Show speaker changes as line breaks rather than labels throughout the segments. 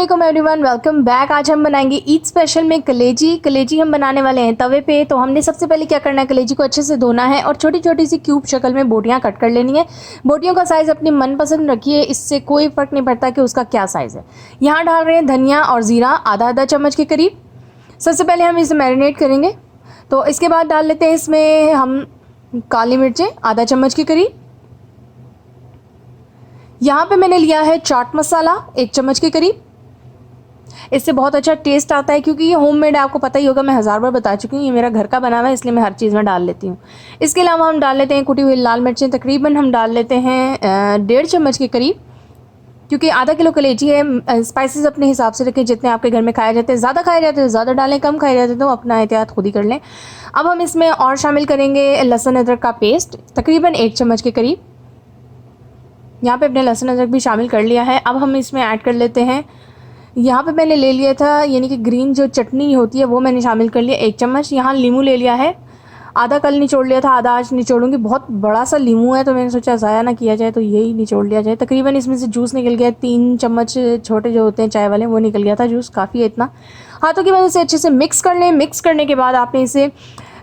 वालेकुम everyone, welcome back. आज हम बनाएंगे ईद स्पेशल में कलेजी हम बनाने वाले हैं तवे पे। तो हमने सबसे पहले क्या करना है, कलेजी को अच्छे से धोना है और छोटी छोटी सी क्यूब शक्ल में बोटियां कट कर लेनी है। बोटियों का साइज़ अपनी मनपसंद रखिए, इससे कोई फ़र्क नहीं पड़ता कि उसका क्या साइज़ है। यहाँ डाल रहे हैं धनिया और ज़ीरा आधा आधा चम्मच के करीब। सबसे पहले हम इसे मैरिनेट करेंगे। तो इसके बाद डाल लेते हैं इसमें हम काली मिर्चें आधा चम्मच के करीब। यहाँ पे मैंने लिया है चाट मसाला 1 चम्मच के करीब। इससे बहुत अच्छा टेस्ट आता है, क्योंकि ये होममेड है, आपको पता ही होगा, मैं 1000 बार बता चुकी हूँ, ये मेरा घर का बना हुआ है, इसलिए मैं हर चीज़ में डाल लेती हूँ। इसके अलावा हम डाल लेते हैं कुटी हुई लाल मिर्चें, तकरीबन हम डाल लेते हैं 1.5 चम्मच के करीब, क्योंकि आधा किलो कलेजी है। स्पाइसेस अपने हिसाब से रखें, जितने आपके घर में खाए जाते हैं। ज़्यादा खाए जाते हैं तो ज़्यादा डालें, कम खाए जाते हैं तो अपना एहतियात खुद ही कर लें। अब हम इसमें और शामिल करेंगे लहसुन अदरक का पेस्ट, तकरीबन 1 चम्मच के करीब। यहाँ पे अपने लहसुन अदरक भी शामिल कर लिया है। अब हम इसमें ऐड कर लेते हैं, यहाँ पे मैंने ले लिया था यानी कि ग्रीन जो चटनी होती है वो मैंने शामिल कर लिया 1 चम्मच। यहाँ लीमू ले लिया है, आधा कल निचोड़ लिया था, आधा आज निचोड़ूंगी। बहुत बड़ा सा लीमू है तो मैंने सोचा ज़ाया ना किया जाए तो यही निचोड़ लिया जाए। तकरीबन इसमें से जूस निकल गया 3 चम्मच, छोटे जो होते हैं चाय वाले, वो निकल गया था जूस, काफ़ी है इतना। हाथों की मदद से अच्छे से मिक्स कर लें। मिक्स करने के बाद आपने इसे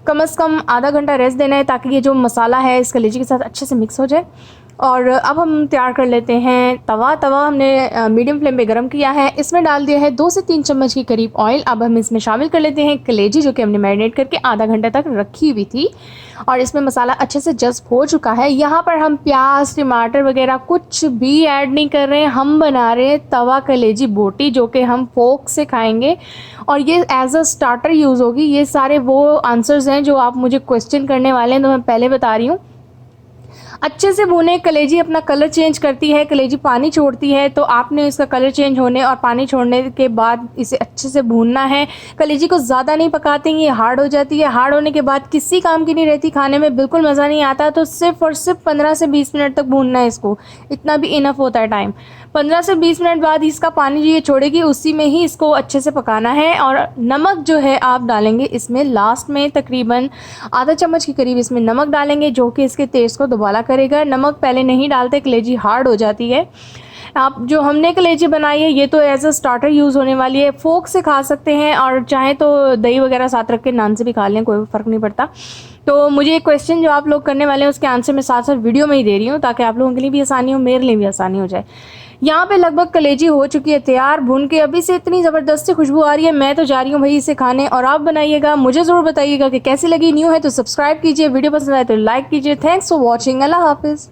कम से कम आधा घंटा रेस्ट देना है, ताकि ये जो मसाला है इस कलेजी के साथ अच्छे से मिक्स हो जाए। और अब हम तैयार कर लेते हैं तवा हमने मीडियम फ्लेम पे गरम किया है। इसमें डाल दिया है 2 से 3 चम्मच के करीब ऑयल। अब हम इसमें शामिल कर लेते हैं कलेजी, जो कि हमने मैरिनेट करके आधा घंटा तक रखी हुई थी, और इसमें मसाला अच्छे से जज़्ब हो चुका है। यहाँ पर हम प्याज टमाटर वगैरह कुछ भी ऐड नहीं कर रहे हैं, हम बना रहे हैं तवा कलेजी बोटी, जो कि हम फोक से खाएंगे और ये एज अ स्टार्टर यूज़ होगी। ये सारे वो आंसर्स हैं जो आप मुझे क्वेश्चन करने वाले हैं, तो मैं पहले बता रही हूँ। अच्छे से भुने, कलेजी अपना कलर चेंज करती है, कलेजी पानी छोड़ती है, तो आपने इसका कलर चेंज होने और पानी छोड़ने के बाद इसे अच्छे से भूनना है। कलेजी को ज़्यादा नहीं पकाते हैं, ये हार्ड हो जाती है। हार्ड होने के बाद किसी काम की नहीं रहती, खाने में बिल्कुल मज़ा नहीं आता। तो सिर्फ और सिर्फ 15 से 20 मिनट तक भूनना है इसको, इतना भी इनफ होता है टाइम। 15 से 20 मिनट बाद इसका पानी जो ये छोड़ेगी, उसी में ही इसको अच्छे से पकाना है। और नमक जो है आप डालेंगे इसमें लास्ट में, तकरीबन आधा चम्मच के करीब इसमें नमक डालेंगे, जो कि इसके टेस्ट को दोबारा करेगा। नमक पहले नहीं डालते, कलेजी हार्ड हो जाती है। आप जो हमने कलेजी बनाई है ये तो एज अ स्टार्टर यूज़ होने वाली है, फोक से खा सकते हैं और चाहे तो दही वगैरह साथ रख के नान से भी खा लें, कोई फ़र्क नहीं पड़ता। तो मुझे एक क्वेश्चन जो आप लोग करने वाले हैं उसके आंसर मैं साथ साथ वीडियो में ही दे रही हूँ, ताकि आप लोगों के लिए भी आसानी हो, मेरे लिए भी आसानी हो जाए। यहाँ पे लगभग कलेजी हो चुकी है तैयार भून के। अभी से इतनी ज़बरदस्त खुशबू आ रही है, मैं तो जा रही हूँ भाई इसे खाने। और आप बनाइएगा, मुझे ज़रूर बताइएगा कि कैसी लगी। न्यू है तो सब्सक्राइब कीजिए, वीडियो पसंद आए तो लाइक कीजिए। Thanks for watching. अल्लाह हाफिज़।